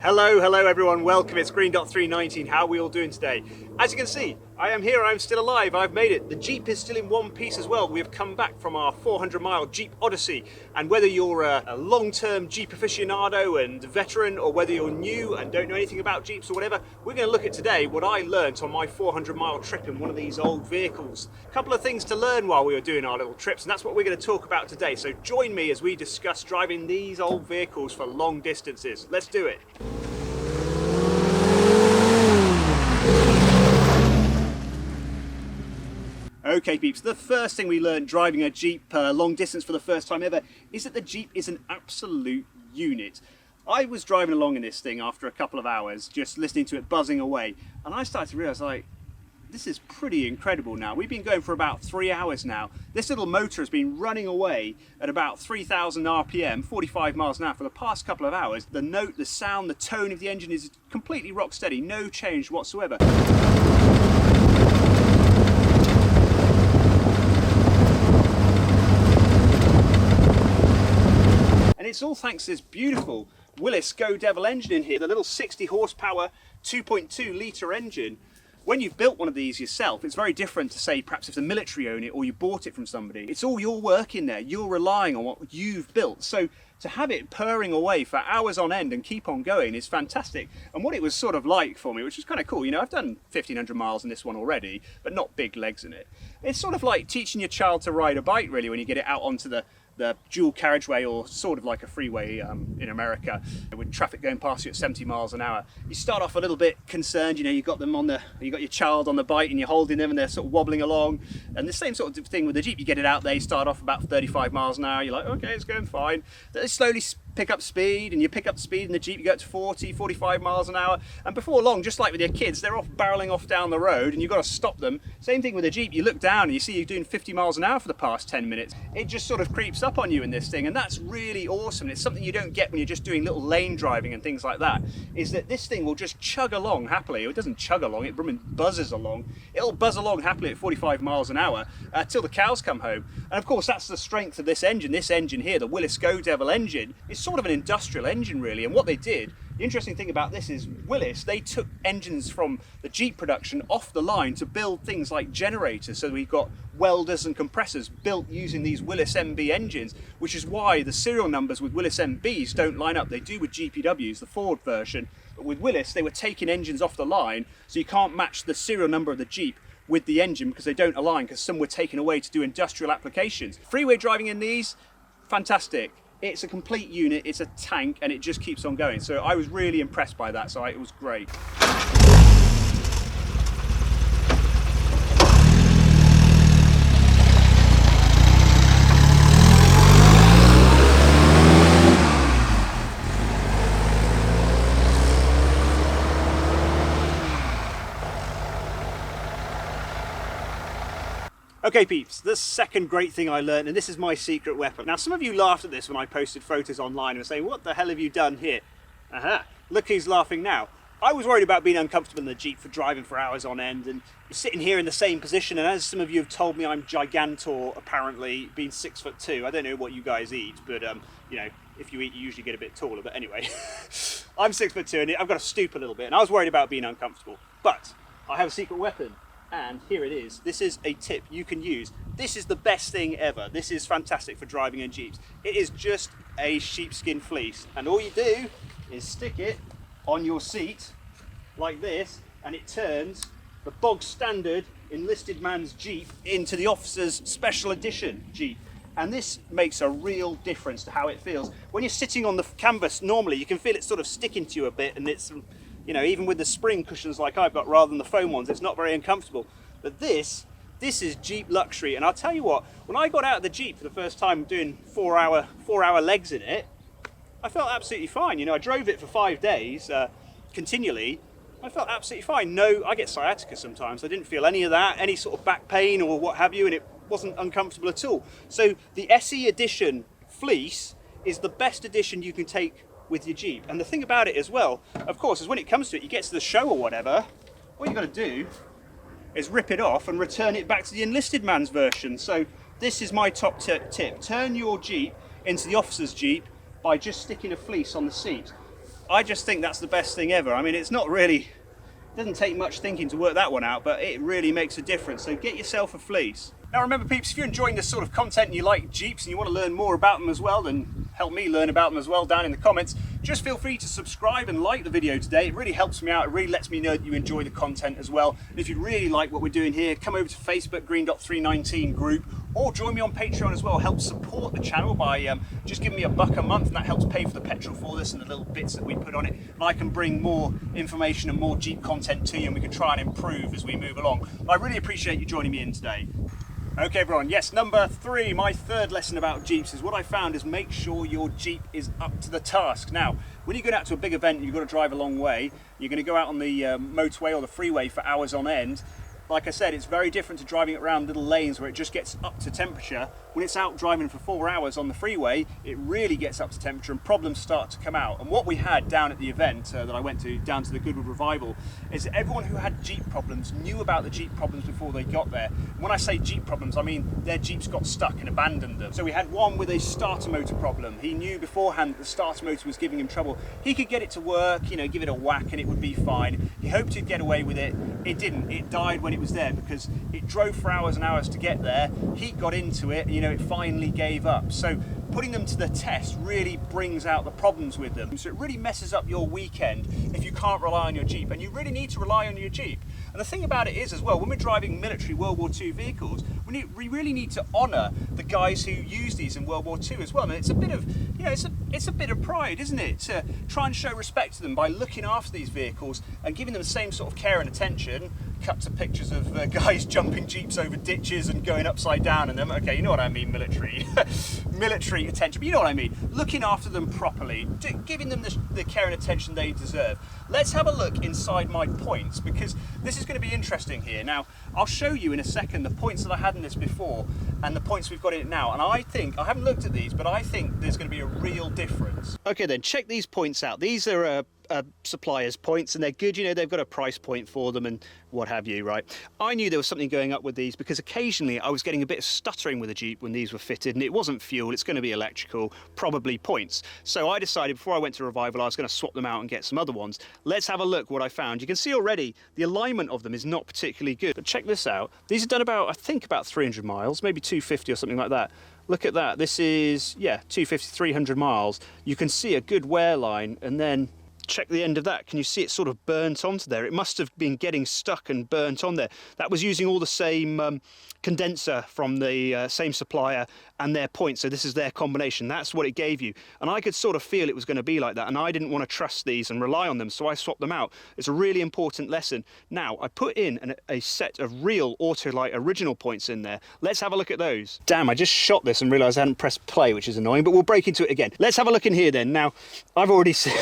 Hello everyone, welcome, it's Greendot 319. How are we all doing today? As you can see, I am here, I'm still alive, I've made it. The Jeep is still in one piece as well. We've come back from our 400-mile Jeep Odyssey, and whether you're a long-term Jeep aficionado and veteran, or whether you're new and don't know anything about Jeeps or whatever, we're going to look at today what I learnt on my 400-mile trip in one of these old vehicles. A couple of things to learn while we were doing our little trips, and that's what we're going to talk about today. So join me as we discuss driving these old vehicles for long distances. Let's do it. Okay peeps, the first thing we learned driving a Jeep long distance for the first time ever is that the Jeep is an absolute unit. I was driving along in this thing after a couple of hours, just listening to it buzzing away, and I started to realise, like, this is pretty incredible now. We've been going for about 3 hours now. This little motor has been running away at about 3,000 RPM, 45 miles an hour for the past couple of hours. The note, the sound, the tone of the engine is completely rock steady, no change whatsoever. And it's all thanks to this beautiful Willys Go Devil engine in here, the little 60 horsepower 2.2 litre engine. When you've built one of these yourself, it's very different to, say, perhaps if the military own it or you bought it from somebody. It's all your work in there. You're relying on what you've built. So to have it purring away for hours on end and keep on going is fantastic. And what it was sort of like for me, which was kind of cool, you know, I've done 1,500 miles in this one already, but not big legs in it. It's sort of like teaching your child to ride a bike, really, when you get it out onto the dual carriageway, or sort of like a freeway in America with traffic going past you at 70 miles an hour. You start off a little bit concerned, you know, you got your child on the bike and you're holding them and they're sort of wobbling along, and the same sort of thing with the Jeep. You get it out there, you start off about 35 miles an hour, you're like, okay, it's going fine. They slowly pick up speed, and you pick up speed in the Jeep, you go up to 40, 45 miles an hour, and before long, just like with your kids, they're off barreling off down the road and you've got to stop them. Same thing with the Jeep, you look down and you see you're doing 50 miles an hour for the past 10 minutes. It just sort of creeps up on you in this thing, and that's really awesome. It's something you don't get when you're just doing little lane driving and things like that, is that this thing will just chug along happily. It doesn't chug along, it buzzes along. It'll buzz along happily at 45 miles an hour till the cows come home. And of course, that's the strength of this engine. This engine here, the Willys Go Devil engine, is sort of an industrial engine really. And what they did, the interesting thing about this is Willys, they took engines from the Jeep production off the line to build things like generators. So we've got welders and compressors built using these Willys MB engines, which is why the serial numbers with Willys MBs don't line up. They do with GPWs, the Ford version, but with Willys they were taking engines off the line, so you can't match the serial number of the Jeep with the engine because they don't align, because some were taken away to do industrial applications. Freeway driving in these, fantastic. It's a complete unit, it's a tank, and it just keeps on going. So I was really impressed by that, so it was great. Okay peeps, the second great thing I learned, and this is my secret weapon. Now some of you laughed at this when I posted photos online and were saying, what the hell have you done here? Aha, look who's laughing now. I was worried about being uncomfortable in the Jeep for driving for hours on end, and sitting here in the same position, and as some of you have told me, I'm gigantor apparently, being 6'2". I don't know what you guys eat, but you know, if you eat you usually get a bit taller, but anyway. I'm 6'2" and I've got to stoop a little bit, and I was worried about being uncomfortable. But I have a secret weapon. And here it is. This is a tip you can use. This is the best thing ever. This is fantastic for driving in Jeeps. It is just a sheepskin fleece, and all you do is stick it on your seat like this, and it turns the bog standard enlisted man's Jeep into the officer's special edition Jeep. And this makes a real difference to how it feels. When you're sitting on the canvas normally, you can feel it sort of sticking to you a bit, and it's, you know, even with the spring cushions like I've got rather than the foam ones, it's not very uncomfortable. But this is Jeep luxury. And I'll tell you what, when I got out of the Jeep for the first time doing 4 hour legs in it, I felt absolutely fine. You know, I drove it for 5 days continually. I felt absolutely fine. No, I get sciatica sometimes. I didn't feel any of that, any sort of back pain or what have you, and it wasn't uncomfortable at all. So the SE edition fleece is the best edition you can take with your Jeep. And the thing about it as well, of course, is when it comes to it, you get to the show or whatever, what you've got to do is rip it off and return it back to the enlisted man's version. So this is my top tip. Turn your Jeep into the officer's Jeep by just sticking a fleece on the seat. I just think that's the best thing ever. I mean, it's not really, it doesn't take much thinking to work that one out, but it really makes a difference. So get yourself a fleece. Now remember peeps, if you're enjoying this sort of content and you like Jeeps and you want to learn more about them as well, then help me learn about them as well down in the comments. Just feel free to subscribe and like the video today. It really helps me out. It really lets me know that you enjoy the content as well. And if you really like what we're doing here, come over to Facebook, Greendot 319 group, or join me on Patreon as well. Help support the channel by just giving me $1 a month, and that helps pay for the petrol for this and the little bits that we put on it. And I can bring more information and more Jeep content to you, and we can try and improve as we move along. But I really appreciate you joining me in today. Okay everyone, yes, number 3, my third lesson about Jeeps is what I found is make sure your Jeep is up to the task. Now, when you go out to a big event and you've got to drive a long way, you're going to go out on the motorway or the freeway for hours on end. Like I said, it's very different to driving around little lanes where it just gets up to temperature. When it's out driving for 4 hours on the freeway, it really gets up to temperature and problems start to come out. And what we had down at the event that I went to, down to the Goodwood Revival, is that everyone who had Jeep problems knew about the Jeep problems before they got there. And when I say Jeep problems, I mean their Jeeps got stuck and abandoned them. So we had one with a starter motor problem. He knew beforehand that the starter motor was giving him trouble. He could get it to work, you know, give it a whack and it would be fine. He hoped he'd get away with it. It didn't. It died when it was there because it drove for hours and hours to get there. Heat got into it, you know, it finally gave up. So putting them to the test really brings out the problems with them. So it really messes up your weekend if you can't rely on your Jeep, and you really need to rely on your Jeep. And the thing about it is as well, when we're driving military World War II vehicles, we really need to honour the guys who used these in World War II as well. And it's a bit of, you know, it's a bit of pride, isn't it, to try and show respect to them by looking after these vehicles and giving them the same sort of care and attention. Cut to pictures of guys jumping Jeeps over ditches and going upside down in them. Okay, you know what I mean, military military attention, but you know what I mean. Looking after them properly, giving them the care and attention they deserve. Let's have a look inside my points, because this is going to be interesting here. Now, I'll show you in a second the points that I had in this before and the points we've got in it now. And I think, I haven't looked at these, but I think there's going to be a real difference. Okay then, check these points out. These are suppliers' points, and they're good, you know, they've got a price point for them and what have you, right? I knew there was something going up with these because occasionally I was getting a bit of stuttering with the Jeep when these were fitted, and it wasn't fuel, it's going to be electrical, probably points. So I decided before I went to Revival I was going to swap them out and get some other ones. Let's have a look what I found. You can see already the alignment of them is not particularly good, but check this out. These are done about, I think about 300 miles, maybe 250 or something like that. Look at that, this is, yeah, 250, 300 miles. You can see a good wear line, and then check the end of that. Can you see it sort of burnt onto there? It must have been getting stuck and burnt on there. That was using all the same condenser from the same supplier and their points, so this is their combination. That's what it gave you, and I could sort of feel it was going to be like that, and I didn't want to trust these and rely on them, so I swapped them out. It's a really important lesson. Now I put in a set of real Autolite original points in there. Let's have a look at those. Damn, I just shot this and realised I hadn't pressed play, which is annoying, but we'll break into it again. Let's have a look in here then. Now I've already seen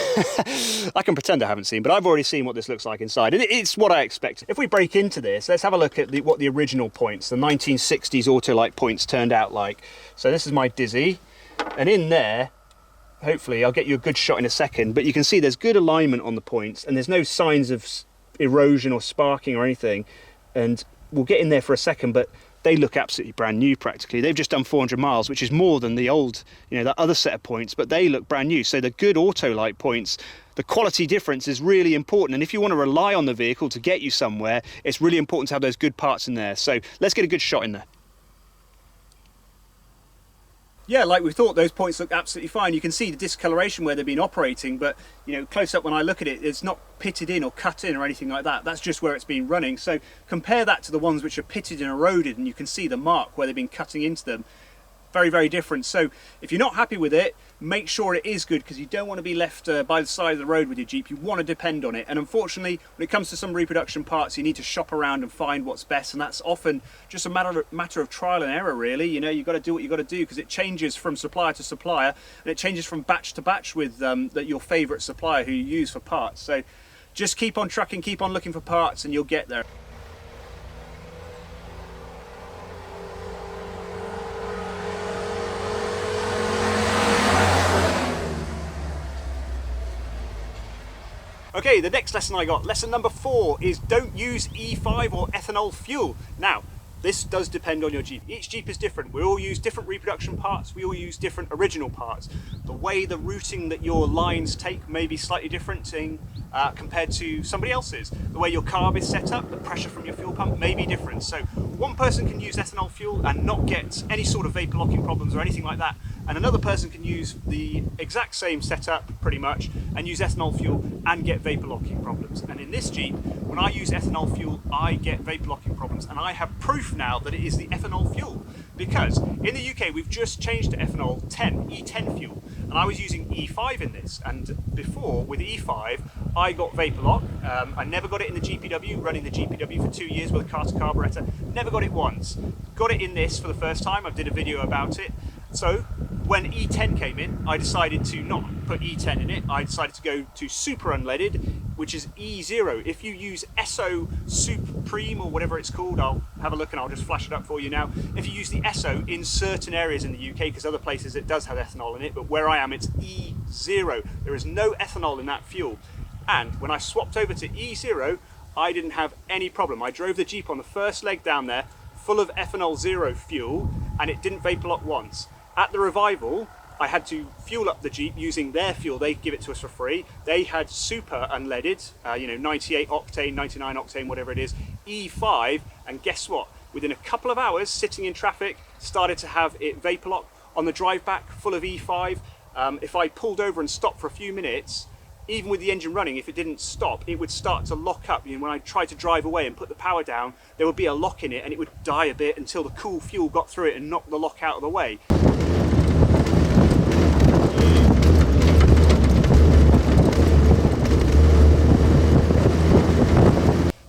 I can pretend I haven't seen, but I've already seen what this looks like inside, and it's what I expected. If we break into this, let's have a look at what the original points, the 1960s Autolite points, turned out like. So this is my Dizzy, and in there, hopefully I'll get you a good shot in a second, but you can see there's good alignment on the points and there's no signs of erosion or sparking or anything, and we'll get in there for a second, but they look absolutely brand new practically. They've just done 400 miles, which is more than the old, you know, that other set of points, but they look brand new. So the good Autolite points, the quality difference is really important, and if you want to rely on the vehicle to get you somewhere, it's really important to have those good parts in there. So let's get a good shot in there. Yeah, like we thought, those points look absolutely fine. You can see the discoloration where they've been operating, but you know, close up when I look at it, it's not pitted in or cut in or anything like that. That's just where it's been running. So compare that to the ones which are pitted and eroded, and you can see the mark where they've been cutting into them. Very, very different. So if you're not happy with it, make sure it is good, because you don't want to be left by the side of the road with your Jeep. You want to depend on it, and unfortunately when it comes to some reproduction parts, you need to shop around and find what's best, and that's often just a matter of trial and error, really. You know, you've got to do what you've got to do, because it changes from supplier to supplier, and it changes from batch to batch with your favourite supplier who you use for parts. So just keep on trucking, keep on looking for parts, and you'll get there. Okay, the next lesson I got, lesson number 4, is don't use E5 or ethanol fuel. Now, this does depend on your Jeep. Each Jeep is different. We all use different reproduction parts. We all use different original parts. The way the routing that your lines take may be slightly different compared to somebody else's. The way your carb is set up, the pressure from your fuel pump may be different. So one person can use ethanol fuel and not get any sort of vapor locking problems or anything like that. And another person can use the exact same setup pretty much and use ethanol fuel and get vapor locking problems. And in this Jeep, when I use ethanol fuel, I get vapor locking problems. And I have proof now that it is the ethanol fuel, because in the UK we've just changed to ethanol 10, E10 fuel, and I was using E5 in this, and before with E5 I got vapor lock. I never got it in the GPW, running the GPW for 2 years with a Carter carburetor, never got it once. Got it in this for the first time. I did a video about it. So when E10 came in, I decided to not put E10 in it. I decided to go to super unleaded, which is E0. If you use ESSO Supreme or whatever it's called, I'll have a look and I'll just flash it up for you now. If you use the ESSO in certain areas in the UK, because other places it does have ethanol in it, but where I am it's E0. There is no ethanol in that fuel. And when I swapped over to E0, I didn't have any problem. I drove the Jeep on the first leg down there, full of ethanol zero fuel, and it didn't vapor lock once. At the revival, I had to fuel up the Jeep using their fuel. They give it to us for free. They had super unleaded, 98 octane, 99 octane, whatever it is, E5, and guess what? Within a couple of hours, sitting in traffic, started to have it vapor lock. On the drive back, full of E5, if I pulled over and stopped for a few minutes, even with the engine running, if it didn't stop, it would start to lock up. When I tried to drive away and put the power down, there would be a lock in it and it would die a bit until the cool fuel got through it and knocked the lock out of the way.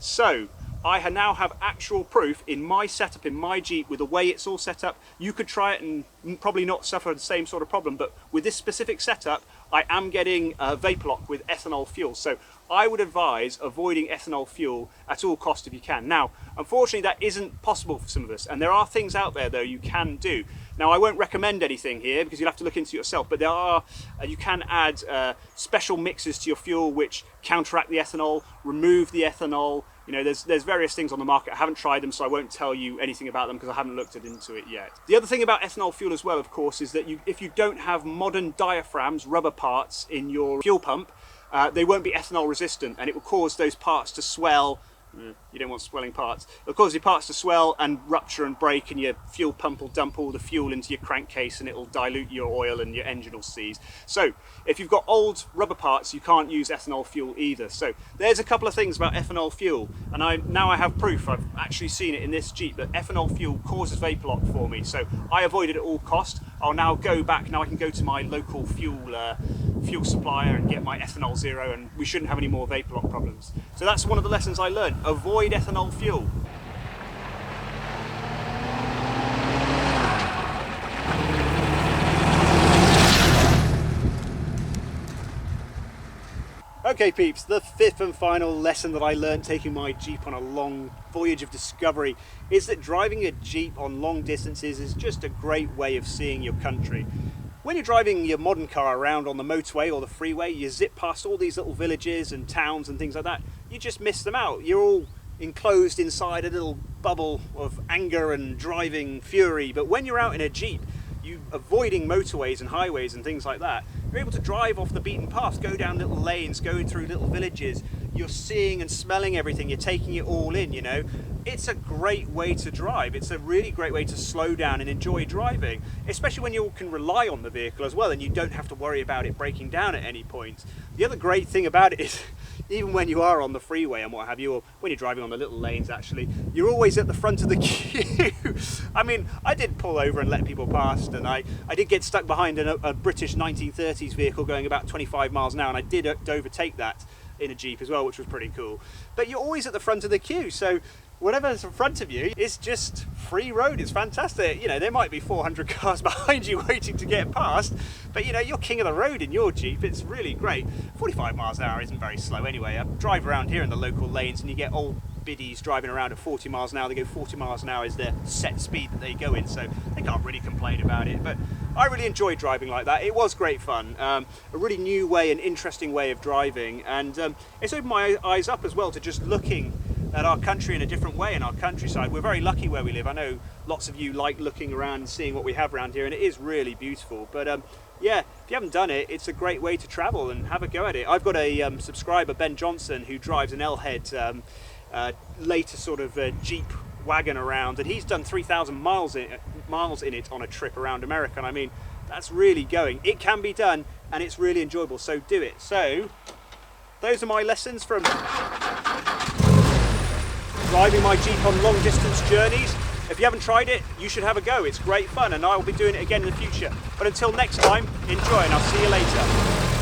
So, I now have actual proof in my setup, in my Jeep, with the way it's all set up. You could try it and probably not suffer the same sort of problem, but with this specific setup, I am getting vapor lock with ethanol fuel. So I would advise avoiding ethanol fuel at all costs if you can. Now, unfortunately, that isn't possible for some of us, and there are things out there though you can do. Now, I won't recommend anything here because you'll have to look into it yourself, but there are, you can add special mixes to your fuel which counteract the ethanol, remove the ethanol. There's various things on the market. I haven't tried them, so I won't tell you anything about them because I haven't looked into it yet. The other thing about ethanol fuel as well, of course, is that if you don't have modern diaphragms, rubber parts in your fuel pump, they won't be ethanol resistant, and it will cause those parts to swell. You don't want swelling parts. It'll cause your parts to swell and rupture and break, and your fuel pump will dump all the fuel into your crankcase and it'll dilute your oil and your engine will seize. So if you've got old rubber parts, you can't use ethanol fuel either. So there's a couple of things about ethanol fuel, and now I have proof. I've actually seen it in this Jeep that ethanol fuel causes vapor lock for me, so I avoid it at all cost. I'll now go back. Now I can go to my local fuel supplier and get my ethanol zero, and we shouldn't have any more vapor lock problems. So that's one of the lessons I learned. Avoid ethanol fuel. Okay peeps, the fifth and final lesson that I learned taking my Jeep on a long voyage of discovery is that driving a Jeep on long distances is just a great way of seeing your country. When you're driving your modern car around on the motorway or the freeway, you zip past all these little villages and towns and things like that, you just miss them out. You're all enclosed inside a little bubble of anger and driving fury. But when you're out in a Jeep, you avoiding motorways and highways and things like that, you're able to drive off the beaten path, go down little lanes, go through little villages. You're seeing and smelling everything, you're taking it all in, It's a great way to drive. It's a really great way to slow down and enjoy driving, especially when you can rely on the vehicle as well and you don't have to worry about it breaking down at any point. The other great thing about it is, even when you are on the freeway and what have you, or when you're driving on the little lanes actually, you're always at the front of the queue. I mean, I did pull over and let people past, and I did get stuck behind a British 1930s vehicle going about 25 miles an hour, and I did overtake that in a Jeep as well, which was pretty cool. But you're always at the front of the queue, so whatever's in front of you is just free road. It's fantastic. There might be 400 cars behind you waiting to get past, but you're king of the road in your Jeep. It's really great. 45 miles an hour isn't very slow anyway. I drive around here in the local lanes and you get old biddies driving around at 40 miles an hour. They go 40 miles an hour is their set speed that they go in, so they can't really complain about it. But I really enjoyed driving like that. It was great fun. A really new way and interesting way of driving, and it's opened my eyes up as well to just looking at our country in a different way, in our countryside. We're very lucky where we live. I know lots of you like looking around and seeing what we have around here, and it is really beautiful. But yeah, if you haven't done it, it's a great way to travel and have a go at it. I've got a subscriber, Ben Johnson, who drives an L-head later sort of Jeep wagon around, and he's done 3,000 miles in it on a trip around America. And I mean, that's really going. It can be done, and it's really enjoyable, so do it. So those are my lessons from driving my Jeep on long distance journeys. If you haven't tried it, you should have a go. It's great fun, and I will be doing it again in the future. But until next time, enjoy, and I'll see you later.